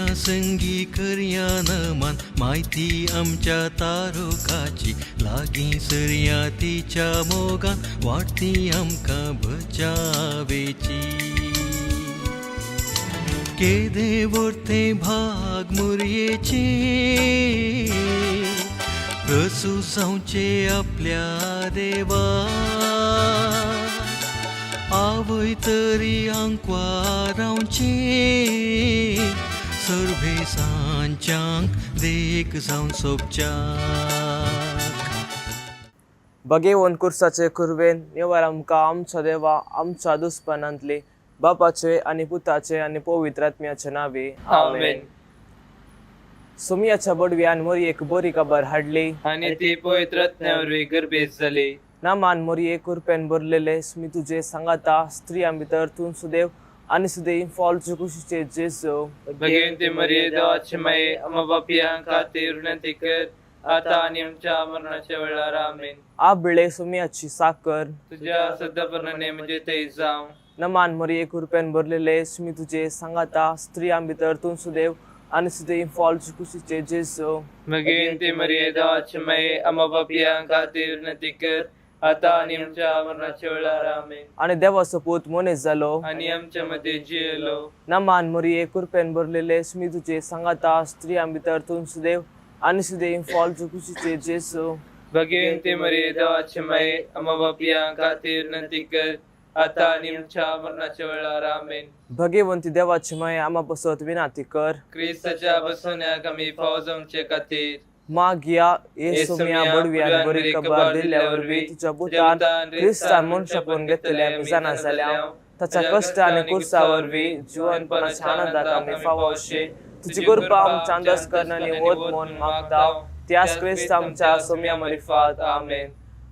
करया संगी करया नमन माहिती आमच्या तारोकाची लागी सरया तिच्या मोगान वाटती आमकां बचावेची केदे वर्ते भाग मुरयेचे प्रसू जावचे आपल्या देवा आवय तरी आंकवारावचे सर्वे सांच्याक देख जावन सोपच्याक भगेवन कुर्साचे कुरवेन निवार आमकां आमच्या देवा आमच्या दुस्पणांतले बापाचे आणि पुताचे आणि पवित्र आत्म्याचे नावे आमेन. सुमियाच्या बडव्यान मोरी एक बरी खबर हाडली आणि ती पवित्र आत्म्यावरवी गर्भीत जाली. नामान मोरये कुरपेन भरलेले मी तुझे सांगाता स्त्रियां भितर तूं सुदैव आणि सुदैव फॉलचे कुशीचे जेजू भगवंती मरिये देवाची माये आम्हा बापियां खातीर विनंती कर आता आणि आमच्या मरणाच्या वेळार आमेन. आबिळे सुमियाची साकर तुझ्या सद्दापणाने म्हणजे ते जाव. नमान मोरये कुरपेन भरलेले मी तुझे सांगाता स्त्रियां भितर तूं सुदैव आणि सुदैव फॉलचे कुशीचे जेजू भगवंती मरिये देवाची माये आम्हा बापियां खातीर विनंती कर आता आणि आमच्या मरणाच्या वेळार आमेन. आणि देवाचो पूत मनीस जालो आणि आमच्या मध्ये जियेलो. नमान मोरये कुरपेन भरलेले मी तुझे सांगाता स्त्रियां भितर तूं सुदैव आणि सुदैव फॉलचे कुशीचे जेजू भगवंती मरिये देवाची माये आम्हा बापियां खातीर विनंती कर आता आणि आमच्या मरणाच्या वेळार आमेन. भगवंती देवाची माय आम्हा बसत विनाती कर क्रिस्ताच्या बसवण्याक आम्ही फाव जावचे खातीर मागिया येसुमिया बडव्यान बरी खबर दिल्यावर तुझ्या बुतान ख्रिस्तान मनशापून घेतले आम्ही जाणा जाल्या ताच्या कष्ट आणि कुर्सावर जीवनपणाच्या आनंदात आम्ही फावशे तुझी कृपा आमच्या अंदाज करणारी वत म्हणून मागता त्यास ख्रिस्त आमच्या सोम्या मरिफात आमेन.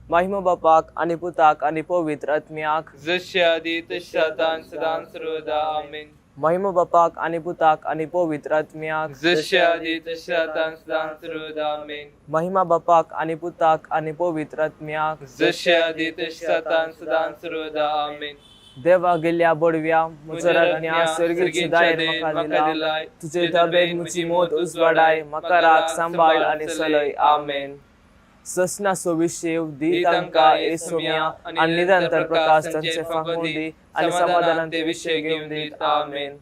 महिमा बापाक आणि पुताक आणि पवित्र आत्म्याक जशी आधी तशी आता सदां सर्वदा आमेन. महिमा बापाक आणि पुताक आणि पवित्र आत्म्याक जशी आधी तशी आता सदां सर्वदा आमेन. महिमा बापाक आणि पुताक आणि पवित्र आत्म्याक जशी आधी तशी आता सदां सर्वदा आमेन. देवा गेल्या बडव्या मुजरात सर्गीची दायर म्हाका दिला तुझे धबेन मुची मोत उजवाडाय म्हाका राख सांभाळ आणि सलय आमेन. ससना सोविशेव दी तांका येसुमिया आणि निरंतर प्रकाश त्यांचे फांकून दी आणि समाधानांचे विषय घेऊन दीत आमेन.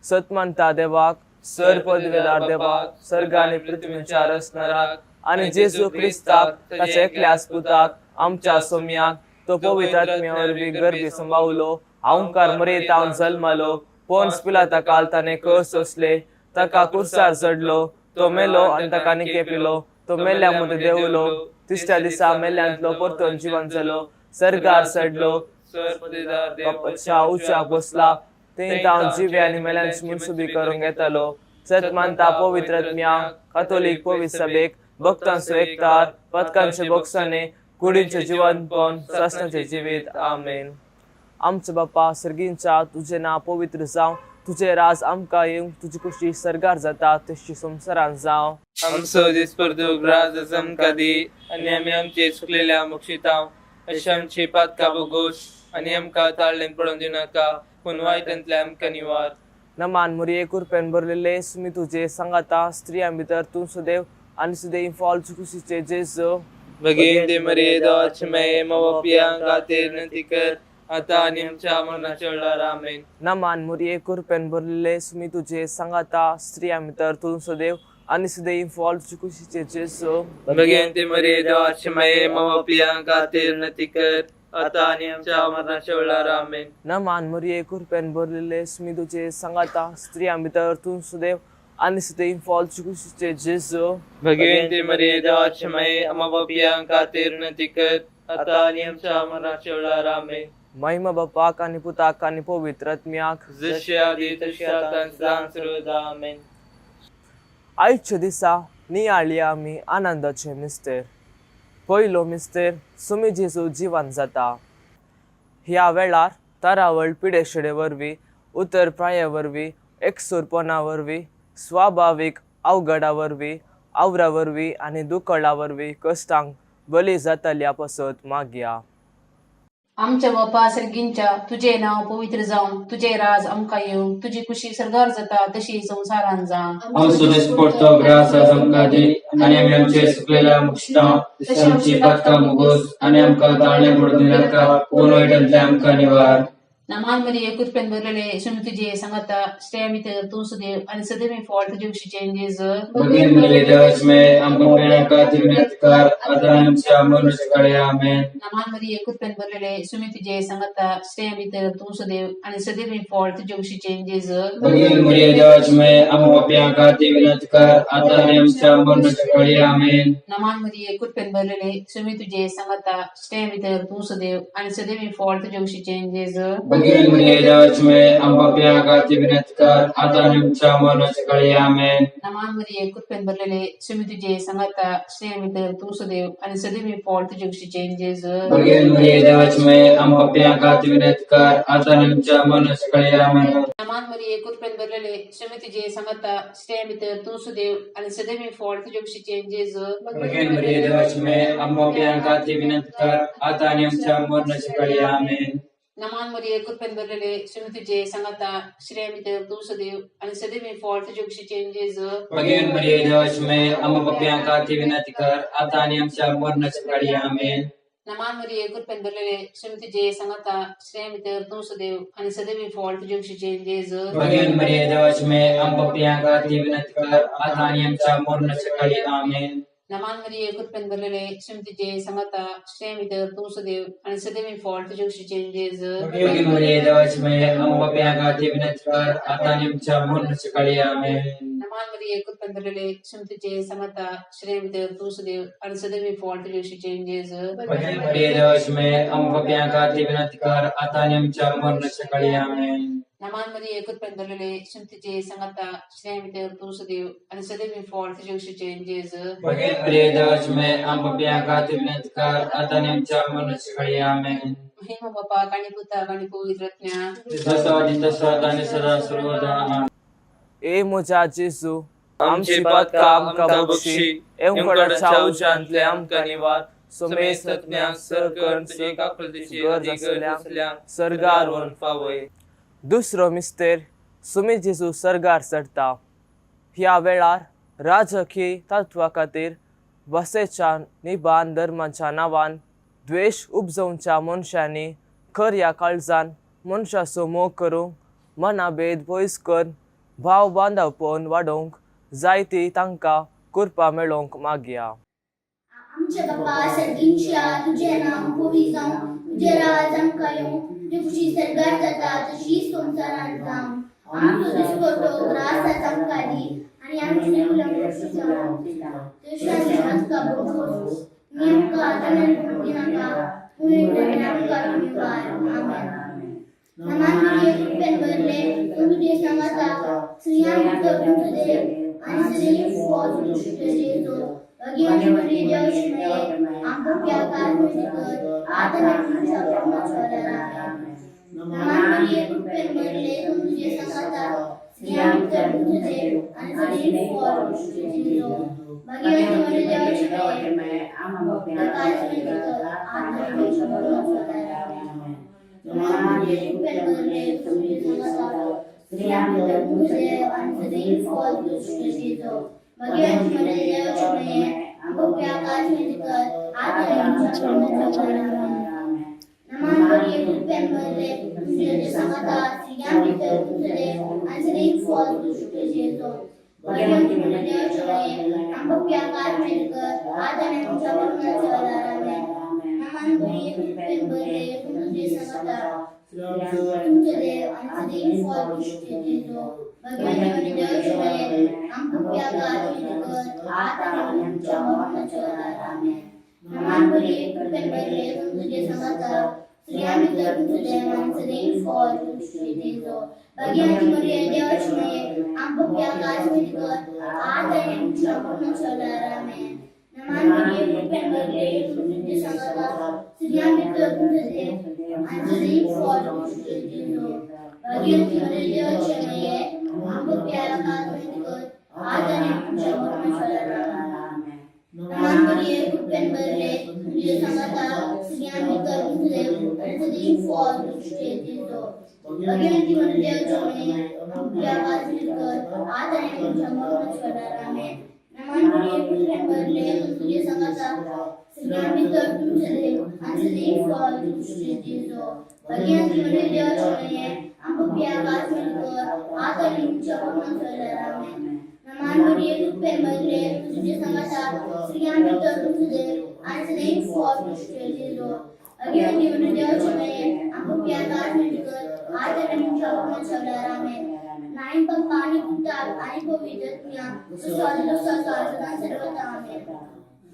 सतमंता देवाक सर पदवेदार देवाक स्वर्ग आणि पृथ्वीच्या रचणाराक आणि जेजू ख्रिस्ताक ताच्या एकल्याच पुताक आमच्या सोम्याक तो पवित्र आत्म्यावर गर्भी संभावलो अहंकार मरेतावन जल्मलो पोन्स पिलाता काल ताने कस असले ताका कुर्सार चढलो तो मेलो आणि ताका निकेपिलो तो मेल्ल्यामध्ये देवलो तिसऱ्या दिसा मेल्ल्यांतलो परतून जीवन जालो सर्गार चढलो बापाच्या उच्चाक बसला ते तावन जिवे आणि मेल्ल्यांची मनसुबी करून घेतलो. सतमानता पवित्र आत्म्या कॅथोलिक पवित्र सभेक भक्तांचो एकतार पथकांचे बक्षाने कुडींचे जीवनपण शासनाचे जिवीत आमेन. आमचे बापा सर्गींच्या तुझे नाव पवित्र जाव तुझे राज आमकां येवं तुझी खुशी सरगार जाता तशी संवसारांत जाव. आमचो दीस परतूक राज आमकां दी आनी आमी आमचे चुकलेल्या मुक्षितांव अशी आमची पातकां बोगोस आनी आमकां ताळ्ळेन पडोवन दिवं नाका पूण वायटांतल्यान आमकां निवार. नमान मोरये कुरपेन भरलेले मी तुझे सांगाता स्त्रियां भितर तूं सुदैव आणि सुदैव फॉलचे कुशीचे जेजू भगवंती मरिये देवाची माये आम्हा बापियां खातीर विनंती कर आता आणि आमच्या मरणाच्या वेळार आमेन. नमान मोरये कुरपेन भरलेले मी तुझे सांगाता स्त्रियां भितर तूं सुदैव आणि सुदैव फॉलचे कुशीचे जेजू भगवंती मरिये देवाची माये आम्हा बापियां खातीर विनंती कर आता आणि आमच्या मरणाच्या वेळार आमेन. नमान मोरये कुरपेन भरलेले मी तुझे सांगाता स्त्रियां भितर तूं सुदैव आणि सुदैव फॉलचे कुशीचे जेजू भगवंती मरिये देवाची माये आम्हा बापियां खातीर विनंती कर आता आणि आमच्या मरणाच्या वेळार आमेन. महिमा बापाक आणि पुताक आणि पवित्र आत्म्याक जशी आधी तशी आता सदां सर्वदा आमेन. आयच्या दिसा नियाळी आमी आनंदाचे मिस्तेर. पयलो मिस्तेर सुमी जेजू जिवन जाता. ह्या वेळार तरावळ पिडेशिडे वरवीं उतर प्राया वरवीं एकसुरपणा वरवीं स्वाभाविक अवघडा वरवीं आवरा वरवीं आनी दुखळा वरवीं कश्टांक बली जातल्या पासत मागया. आमच्या बापा सर्गींच्या तुझे नाव पवित्र जावं तुझे राज आमकां येवं तुझी खुशी सरगार जाता तशी संवसारान जावं आमचो दिसपडतो ग्रास आज आमकां दी आनी आमी आमचे सुकलेल्या मुक्षटां तशी आमची पातकां मुगोस आनी आमकां ताळणे पडून नाका पूण वायटांतले आमकां निवार नमान मरी एकूच पेन भरलेले सुमी तुझे सांगता श्रेय तर तू सुदेव आणि सदैव फॉल तुझे खुशीचे जेज बगीन मरे देवाच में आमकां पेणाका दिवनातकार आतां आमच्या मनुष्य काळे आमेन नमान मरी एकूच पेन भरलेले सुमी तुझे सांगता श्रेय तर तू सुदेव आणि सदैव फॉल तुझे खुशीचे जेज बगीन मरे देवाच में आमकां पेणाका दिवनातकार आतां आमच्या मनुष्य काळे आमेन नमान मरी एकूच पेन भरलेले सुमी तुझे सांगता श्रेय तर तू सुदेव आणि सदैव फॉल तुझे खुशीचे जेज बगीन मरे देवाच में आमकां पेणाका दिवनातकार आतां आमच्या मनुष्य काळे आमेन नमान मरी एकूच पेन भरलेले सुमी तुझे सांगता श्रेय तर तू सुदेव आणि सदैव फॉल तुझे खुशीचे जेज बगीन मरे देवाच में आमकां पेणाका दिवनातकार आतां आमच्या मनुष्य काळे आमेन नमान मरी एकूच पेन भरलेले सुमी तुझे सांगता श्रेय तर तू सुदेव आणि सदैव फॉल तुझे खुशीचे जेज बगीन मरे देवाच में आमकां पेणाका दिवनातकार आतां आमच्या मनुष्य काळे आमेन नमान मरी एकूच पेन भरलेले सुमी तुझे सांगता श्रेय तर तू सुदेव आणि सदैव फॉल तुझे खुशीचे जेज बगीन मरे देवाच में आमकां पेणाका दिवनातकार आतां आमच्या मनुष्य काळे आमेन नमान मरी एकूच पेन भरलेले सुमी तुझे सांगता श्रेय तर तू सुदेव आणि सदैव फॉल तुझे खुशीचे जेज बगीन मरे देवाच में आमकां पेणाका दिवनातकार आतां आमच्या मनुष्य काळे आमेन नमान मरी एकूच पेन भरलेले सुमी तुझे सांगता श्रेय तर तू सुदेव आणि सदैव फॉल तुझे खुशीचे जेज बगीन मरे देवाच में आमकां पेणाका दिवनातकार आतां आमच्या मनुष्य काळे आमेन नमान मरी एकूच पेन भरलेले सुमी तुझे सांगता श्रेय तर तू सुदेव आणि सदैव फॉल तुझे खुशीचे जेज बगीन मरे देवाच में आमकां पेणाका दिवनातकार आतां आमच्या मनुष्य काळे आमेन नमान मरी एकूच पेन भरलेले सुमी तुझे सांगता श्रेय तर तू सुदेव आणि सदैव फॉल तुझे खुशीचे जेज बगीन मरे देवाच में आमकां पेणाका दिवनातकार आतां आमच्या मनुष्य काळे आमेन महिमा बापा काणी पुता काणी पवित्र आत्म्या तसा आणि सदा सर्वदा आमेन ए मोजा जेजू आमची पातकां आमकां बक्षी एवंकडाच्या उजांतले आमकां निवार सोमे सत्म्याक सरकण तुजे काकुलतेची गरज असल्यान सरगार फावय दुसरो मिस्तेर सुमी जेजू सरगार चडटा ह्या वेळार राजकीय तत्वा खातीर बसेच्या निबान धर्माच्या नांवान द्वेष उपजोवच्या मनशांनी खऱ्या काळजान मनशाचो मोग करूंक मना भेद पयस कर भाव बांदवपण वाडोवंक जायती तांकां करपा मेळोवंक मागया आमच्या बापा सर्गींच्या तुझे नाव पवित्र जावं तुझे राज आमकां येवं तुझी खुशी सरगार जाता तशी संवसारान जावं आमचो दिसपडतो ग्रास आज आमकां दी आनी आमची मुलांची जावं तशी आमी आमकां बघोस नी आमकां आतां पडून नाका पूण आमकां निवार आमेन नमान मरी एकूच पेन भरले तुझे सांगता श्रेय तर तू सुदेव आणि सदैव फॉल तुझे खुशीचे जेज बगीन मरी देवाच में आमकां पेणाका दिवनातकार आतां आमच्या मनुष्य काळे आमेन नमान मरी एकूच पेन भरले तुझे सांगता श्रेय तर तू सुदेव आणि सदैव फॉल तुझे खुशीचे जेज बगीन मरी देवाच में आमकां पेणाका दिवनातकार आतां आमच्या मनुष्य काळे आमेन नमान मरी एकूच पेन भरले तुझे सांगता श्रेय तर तू सुदेव आणि सदैव फॉल तुझे खुशीचे जेज बगीन मरी देवाच में आमकां पेणाका दिवनातकार आतां आमच्या मनुष्य काळे आमेन नमान मरी एकूच पेन भरले तुझे सांगता श्रेय तर तू सुदेव आणि सदैव फॉल तुझे खुशीचे जेज बगीन मरी देवाच में आमकां पेणाका दिवनातकार आतां आमच्या मनुष्य काळे आमेन नमान मरी एकूच पेन भरले तुझे सांगता तू सुदेव आणि सदैव फॉल तुझे खुशीचे जेज बगीन मरी देवाच में आमकां पेणाका दिवनातकार आतां आमच्या मनुष्य काळे आमेन नमान मरी एकूच पेन भरले तुझे सांगता श्रेय तर तू सुदेव आणि सदैव फॉल तुझे खुशीचे जेज बगीन मरी देवाच में आमकां पेणाका दिवनातकार आतां आमच्या मनुष्य काळे आमेन नमान मरी एकूच पेन भरले तुझे सांगता श्रेय तर तू सुदेव आणि सदैव फॉल तुझे खुशीचे जेज बगीन मरी देवाच में आमकां पेणाका दिवनातकार आतां आमच्या मनुष्य काळे आमेन नमान मरी एकूच पेन भरले तुझे सांगता श्रेय तर तू सुदेव आणि answering for the stages of. Again, given their journey, Pia Milkar, Ada and Jammu Rame, Naman Budi Pember Lake, Tuja Sangata, Sigambi Turtu, answering for the stages of. Again, given their journey, Pia Milkar, Ada and Jammu Rame, Naman Budi Pember Lake, Tuja Sangata, Sigambi Turtu, answering for the stages of. Again, given their journey, Pia Milkar, Ada and Jammu Rame. Nine Pampani Putar, Aniko Vidatnya, Suswaldo Sasardan Servatame.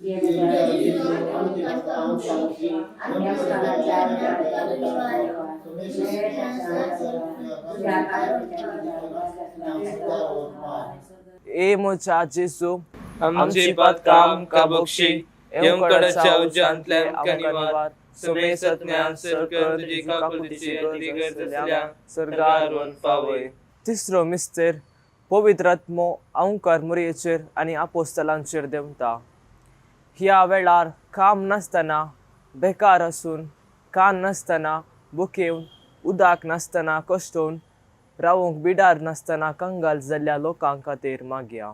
ए मोच्या जेसू आमची पातकाम का बक्षी येऊकडच्या उज्जांतल्या कनिवार सुमेसत ज्ञान सरकर तुझी काकुलतीची अगदी गरज असल्या सरगारून पावय. तिसरो मिस्तेर पवित्रात्मो अवंकार मुरयेचेर आनी आपोस्तलांचेर देंवता. ह्या वेळार काम नासतना, बेकार आसून, कान नासतना, बुकेवन, उदक नासतना कश्टोवन, रावूंक बिडार नासतना कंगाल जाल्ल्या लोकां खातीर मागया.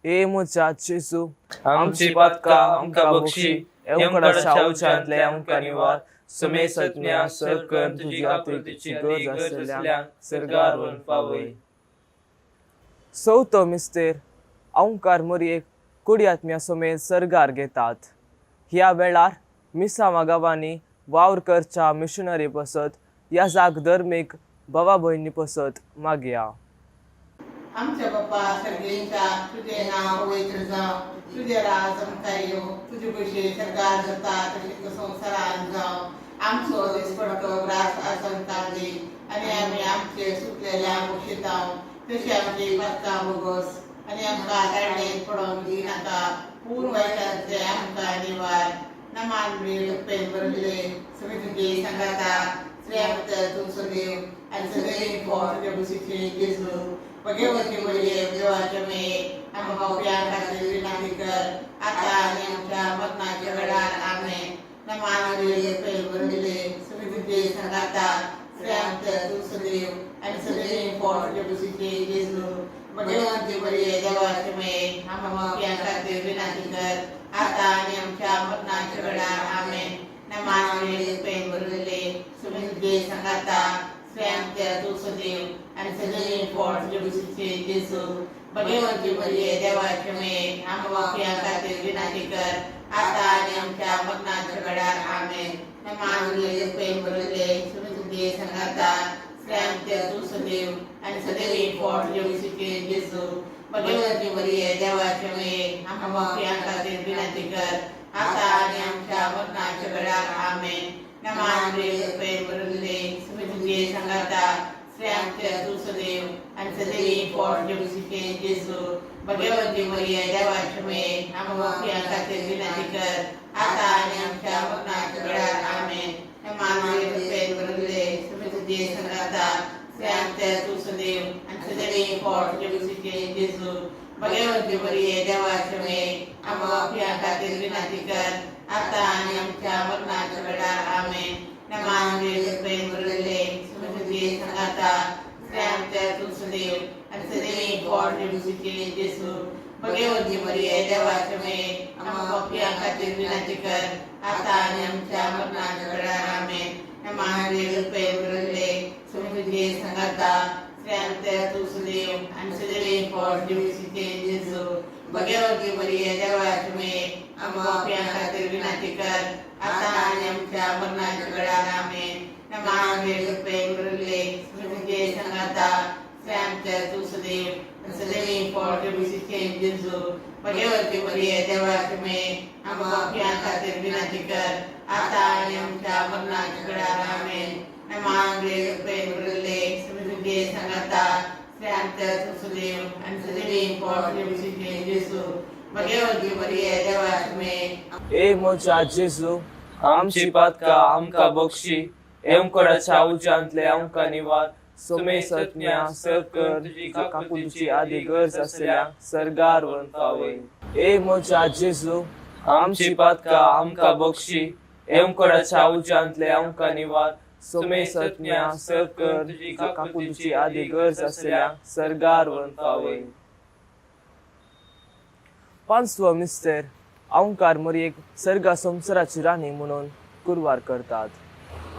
ए मोच्या जेसू आमची पातका आमका बक्षी येऊकडच्या उज्जांतल्या आमका निवार सुमेसत ज्ञान सरकर तुझी काकुलतीची अगदी गरज असल्या सरगारून पावय. चवथो मिस्तेर अवंकार मुरयेक कुडयात्म्या समेत सरगार घेतात. ह्या वेळार मिसावा गांवांनी वावर करच्या मिशनरी पसत या जाग धर्मीक भावा भयणी पसत मागया. आमच्या बाप्पा सर्गेंच्या तुझे नाव पवित्र जावं, तुझे राज आमकां येवं, तुजे कुशी सरकार जाता तशी संवसारान जावं. आमचो दिसपडटो ग्रास आज आमकां दी आनी आमी आमचे सुकलेल्या मुशितांव तशी आमची पातकां भोगोस आनी आमकां ताळणेक पडोवंक दिनाका. पूर्ण वायटांतले आमकां निवार. नमान पेन बरले सगळे तुजे सांगाता श्रेयांत तूं सदैव आनी सदैव फोर तुजे कुशीचे जेजू भगवती मरिये देवाचे मे आमकां उपयार खातीर विनंती कर आता आनी आमच्या मरणाच्या वेळार आमेन. नमान पेन बरले सगळे तुजे सांगाता श्रेयांत तूं सदैव आनी सदैव फोर तुजे कुशीचे जेजू भगवंती बरी देवाचे मे आम्हा खातीर विनंती कर आता आणि आमच्या मरणाच्या वेळार आमेन नमानले प्रेम भरलेले तुम्ही तुझे संगाता स्वयंच्या तू सदैव आणि सदैव पोट जेबुसीचे जेसू भगवंती बरी देवाचे मे आम्हा खातीर विनंती कर आता आणि आमच्या मरणाच्या वेळार आमेन नमानले प्रेम भरलेले तुम्ही तुझे संगाता स्वयंच्या तू सदैव आणि सदैव पोट जेबुसीचे जेसू भगवंती बरी देवाचे मे आम्हा खातीर विनंती कर आता आणि आमच्या मरणाच्या वेळार आमेन नमानले प्रेम भरलेले तुम्ही तुझे संगाता स्वयंच्या तू सदैव आणि सदैव पोट जेबुसीचे जेसू भगवंती बरी देवाचे मे आम्हा खातीर विनंती कर आता आणि आमच्या मरणाच्या वेळार आमेन नमानले प्रेम भरलेले तुम्ही तुझे संगाता स्वयंच्या तू सदैव आणि सदैव पोट जेबुसीचे जेसू भगवंती बरी देवाचे मे आम्हा खातीर विनंती कर आता आणि आमच्या मरणाच्या वेळार आमेन नमानले प्रेम भरलेले तुम्ही तुझे संगाता स्वयंच्या तू सदैव आणि सदैव पोट जेबुसीचे जेसू भगवंती बरी देवाचे मे आम्हा खातीर विनंती कर आता आणि आमच्या मरणाच्या वेळार आमेन नमानले प्रेम भरलेले तुम्ही तुझे संगाता स्वयंच्या तू सदैव आणि सदैव पोट जेबुसीचे जेसू भगवंती बरी देवाचे मे आम्हा खातीर विनंती कर आता आणि आमच्या मरणाच्या वेळार आमेन नमानले प्रेम भरलेले तुम्ही तुझे संगाता स्वयंच्या तू सदैव आणि सदैव पोट जेबुसीचे जेसू भगवंती बरी देवाचे मे आम्हा खातीर विनंती कर आता आणि आमच्या मरणाच्या वेळार आमेन नमानले प्रेम भरलेले तुम्ही तुझे संगाता स्वयंच्या तू सदैव आणि सदैव पोट जेबुसीचे जेसू भगवंती बरी देवाचे मे ए मोच्या जेजू आमची पातका आमका बक्षी एमकडाच्या उजांतले आमका निवार सोमे सत्म्या सरकर तुझी काकुची आदी गरज असलेल्या सरगार वंतावय ए मोच्या जेजू आमची पातका आमका बक्षी एमकडाच्या उजांतले आमका निवार सोमे सत्म्या सरकर तुझी काकुची आदी गरज असलेल्या सरगार वंतावय पांचवं मिस्टर औंकार मरियेक सर्गा संसाराची राणी म्हणून कुरवार करतात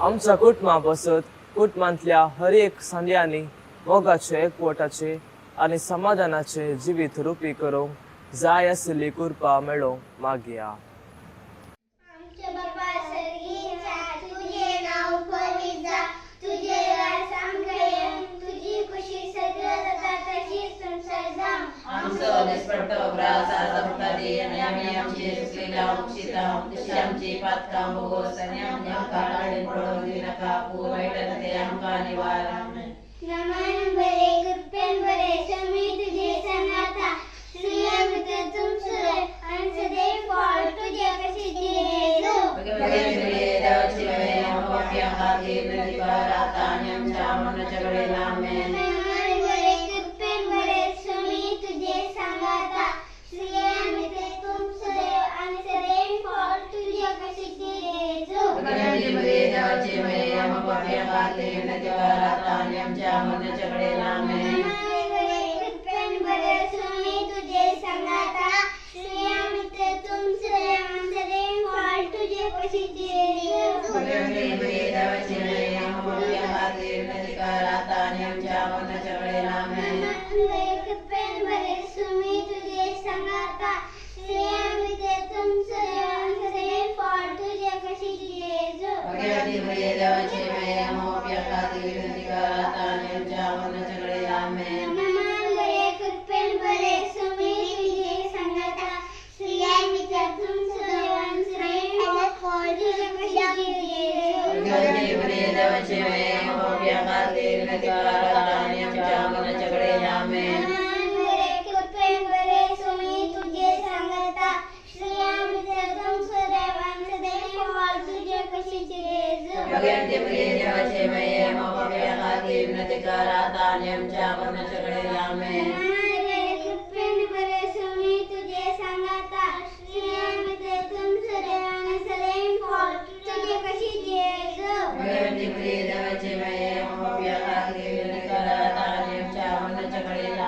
आमच्या कुटुंबा बसत कुटुंबांतल्या हर एक सांड्यांनी मोगाचे एकवटाचे आणि समाधानाचे जिवीत रुपी करूंक जाय आसली कृपा मेळो मागया आमचे बाबा सर्गीचा तुझे नाव पवित्र जा तुझे राज आमका येऊं तुझी खुशी सगळं जाता तशीच संसार जाऊं आमचो दिसपट्टो ग्रास आमकादी आणि आम्ही आमची सुकलेल्या उक्षिता तशी आमची पातका मुगोस आणि आमका काढून पडून दिऊ नका पूर वाईटात ते आमका निवार आमेन नमन बरे कृपेन बरे समी तुझे संगाता श्रीअमृत तुमसुरे आणि सदैव फळ तुझे कशी दिलेलो भगवंती देवाची मे आम्हा खातीर विनंती कर आता आणि आमच्या मरणाच्या वेळेला आमेन नमन बरे कृपेन बरे समी तुझे संगाता श्रीअमृत तुमसुरे आणि सदैव फळ तुझे कशी दिलेलो भगवंती देवाची मे आम्हा खातीर विनंती कर आता आणि आमच्या मरणाच्या वेळेला आमेन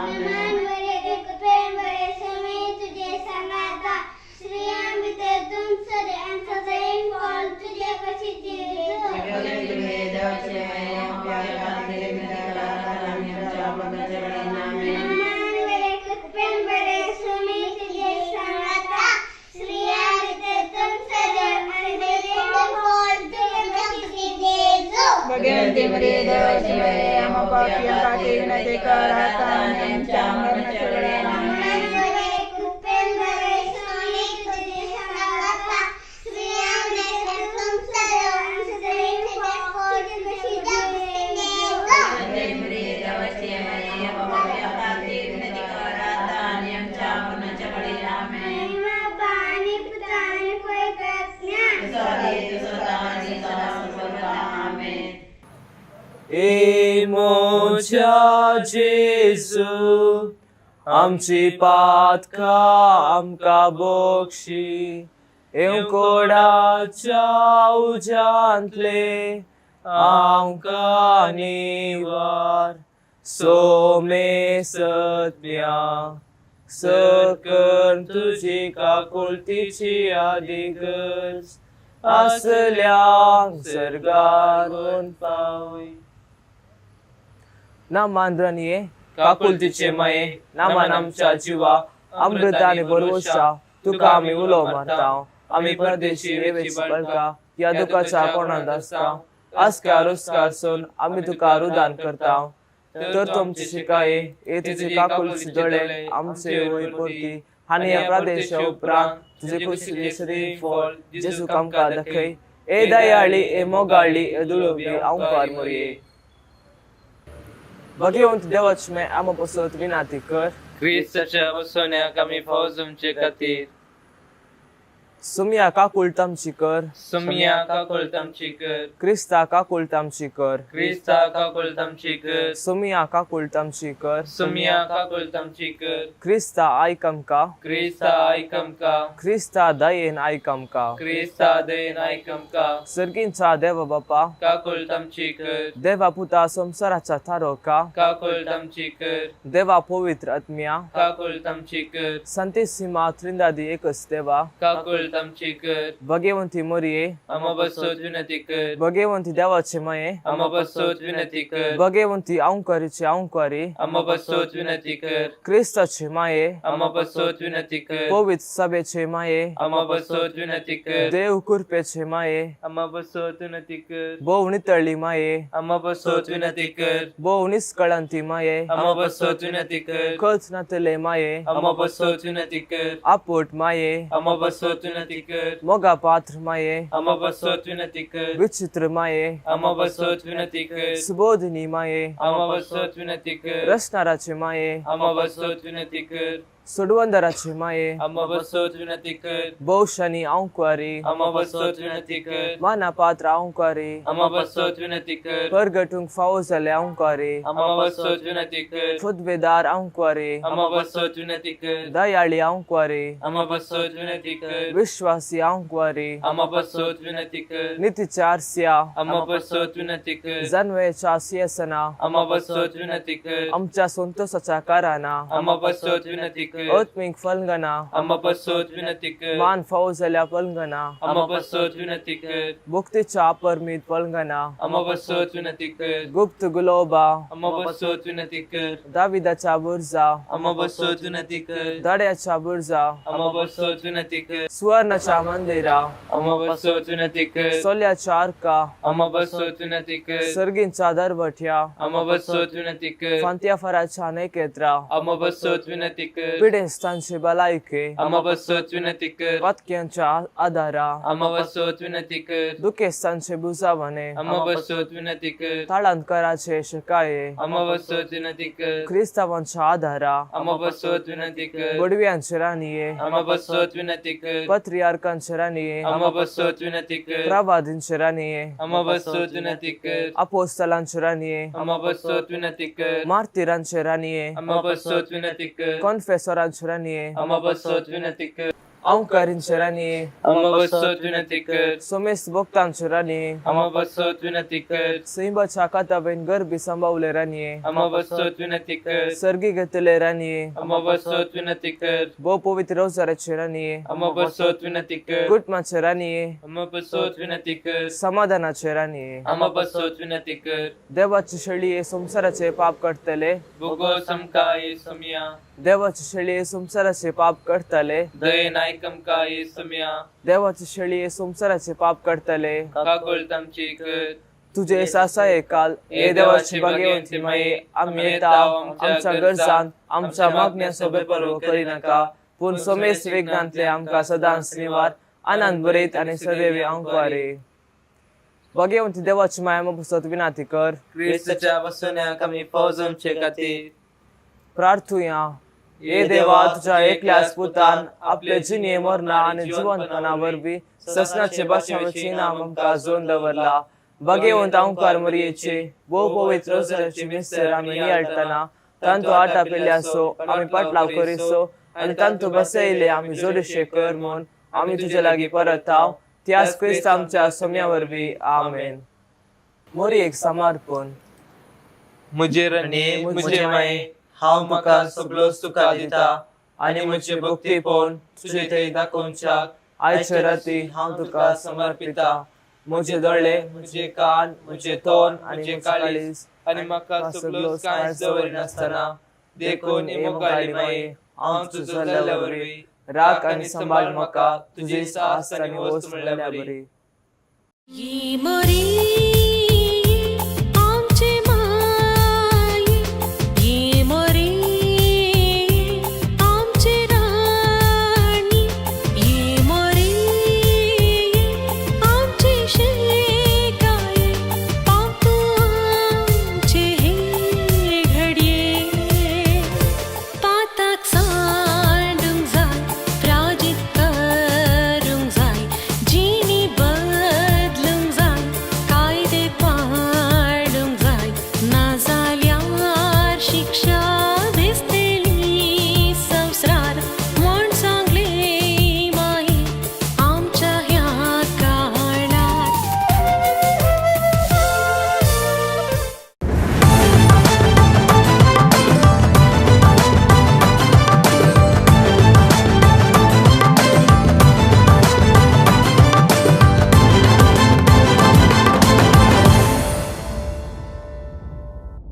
Amen. पावती अंकाची विनंती कर आता आणि आमच्या मरणाच्या वेळी आमेन. ए मोच्या जेजू आमची पातका आमका बोक्षी कोडाच्या उजांतले आमका निवार सोमे सत्या सकन तुझी काकुलतीची आदिगस असल्या सर्गारून पावय ना मांद्रनिये काकुलतीचे माये नामान आमच्या जीवा अमृताने बरोशा तुका आम्ही उलो मारताव आम्ही परदेशी रेवेची बळका या दुखाच्या कोणात असताव अस्कार उस्कार सोन आम्ही तुका रुदान करताव तर तुमची शिकाये ए तुझे काकुलची दळे आमचे वय पुरती हानी या प्रदेश उपरांत तुझे कुशली शरीर फळ जेसू कामका दखय ए दयाळी ए मोगाळी ए दुळोबी आमकार मोरये भगवंत देवाच में आम पसत विनाती कर ख्रिस्ताच्या वसवण्याक आमी फौज तुमचे खातीर सुमिया काकुल तामची कर सुमिया काकुल तामची कर क्रिस्ता काकुल तामची कर क्रिस्ता काकुल तामची कर सुमिया काकुल तामची कर सुमिया काकुल तामची कर क्रिस्ता आयकमका क्रिस्ता आयकमका क्रिस्ता दयेन आयकमका क्रिस्ता दयेन आयकमका सर्गींचा देव बापा काकुल तामची कर देवा पुता संसाराचा थारोका काकुल तामची कर देवा पवित्र आत्म्या काकुल तामची कर संतेसीमा त्रिंदादी एकच देवा काकुल तामची कर भगवंती मोरये आम्हा बसोत विनंती कर भगवंती देवाचे माये आम्हा बसोत विनंती कर भगवंती औंकारीचे औंकारी आम्हा बसोत विनंती कर क्रिस्ताचे माये आम्हा बसोत विनंती कर पवित्र सभेचे माये आम्हा बसोत विनंती कर देव कृपेचे माये आम्हा बसोत विनंती कर बोव नितळली माये आम्हा बसोत विनंती कर बोव निष्कळंती माये आम्हा बसोत विनंती कर खच नातले माये आम्हा बसोत विनंती कर आपोट माये आम्हा बसोत विनंती कर मोगा पात्र माये आम्हा बसोत विनंती कर विचित्र माये आम्हा बसोत विनंती कर सुबोधिनी माये आम्हा बसोत विनंती कर रसनाराचे माये आम्हा बसोत विनंती कर सुडवंदराचे माये आम्हा बसोत विनंती कर बहुशनी औंकारी आम्हा बसोत विनंती कर माना पात्र औंकारी आम्हा बसोत विनंती कर परगटूंक फावो जाले औंकारी आम्हा बसोत विनंती कर खुदबेदार औंकारी आम्हा बसोत विनंती कर दयाळी औंकारी आम्हा बसोत विनंती कर विश्वासी औंकारी आम्हा बसोत विनंती कर नीतीचारस्या आम्हा बसोत विनंती कर जनवेच्या सियसना आम्हा बसोत विनंती कर आमच्या संतोषाच्या काराना आम्हा बसोत विनंती कर आत्मिक फलगना आम्हा बसोत विनंती कर मान फावो जाल्या फलगना आम्हा बसोत विनंती कर भुक्तीच्या अपरमीत फलगना आम्हा बसोत विनंती कर गुप्त गुलोबा आम्हा बसोत विनंती कर दाविदाच्या बुर्जा आम्हा बसोत विनंती कर दड्याच्या बुर्जा आम्हा बसोत विनंती कर सुवर्णाच्या मंदिरा आम्हा बसोत विनंती कर सोल्याच्या अर्का आम्हा बसोत विनंती कर सर्गींच्या दरवठ्या आम्हा बसोत विनंती कर फांत्या फराच्या नैकेत्रा आम्हा बसोत विनंती कर पिडेस्तांचे बलायके आम्हा बसोत विनंती कर पतक्यांच्या आधारा आम्हा बसोत विनंती कर दुखेस्तांचे बुजावणे आम्हा बसोत विनंती कर ताळांकराचे शिकाये आम्हा बसोत विनंती कर ख्रिस्तावांच्या आधारा आम्हा बसोत विनंती कर गोडव्यांचे राणीये आम्हा बसोत विनंती कर पत्रियार्कांचे राणीये आम्हा बसोत विनंती कर प्रवादींचे राणीये आम्हा बसोत विनंती कर अपोस्तलांचे राणीये आम्हा बसोत विनंती कर मार्तिरांचे राणीये आम्हा बसोत विनंती कर कॉन्फेसरांचे राणीये आम्हा बसोत विनंती कर औंकारींचे राणीये आम्हा बसोत विनंती कर सोमेस भक्तांचे राणीये आम्हा बसोत विनंती कर सिंबाच्या काताबेन गर्भी संभावले राणीये आम्हा बसोत विनंती कर सर्गी घेतले राणीये आम्हा बसोत विनंती कर बो पवित्र रोजाराचे राणीये आम्हा बसोत विनंती कर गुटमाचे राणीये आम्हा बसोत विनंती कर समाधानाचे राणीये आम्हा बसोत विनंती कर देवाची शेळी संसाराचे पाप करतले भोगो समकाय समिया देवाची शेळी संसाराचे पाप करतले दये नायकमकाय समिया देवाची शेळी संसाराचे पाप करतले काकुल तामची कर तुझे सासाये काल हे देवाची भाग्यवंती माये आम्ही येताव आमच्या गरजांत आमच्या मागण्यासोबत परवा करी नका पूण सोमेस विज्ञानतले आमकां सदांच निवार आनंद बरयत आनी सदैव आंकवारे भाग्यवंती देवाची माया मपुसत विनाती कर क्रिस्ताच्या वसण्याक आमी फौजमचे खातीर प्रार्थुया हे देवा तुझ्या एकल्याच पुतान आपले जिणे मरणा आणि जिवंतपणा वरवी ससनाचे बशावची नाम आमकां जोन दवरला भाग्यवंत ओंकार मरियेचे भोव पवित्र उजराची मिस्तर आमी नियाळटना तांतू आटा पेल्यासो आमी पाटलाव करिसो आनी तांतू बसयले आमी जोडशे कर म्हूण आमी तुजे लागीं परताव त्याच क्रिस्त आमच्या सोम्या वरवी आमेन मोरयेक समर्पण मुजे रणे मुजे माये हांव म्हाका सगळो सुखा दिता आनी म्हजे भक्ती पळोवन तुजे थंय दाखोवच्याक आयचे राती हांव तुका समर्पिता म्हजे दोळे म्हजे कान म्हजे तोंड आनी म्हजे काळीज आनी म्हाका सगळो कांयच दवरिनासतना देखून इमोगाळी माये हांव तुजो जाल्ल्या वरवीं राख आनी सांबाळ म्हाका तुजी सास आनी वस्त म्हणल्या बरी ये मोरी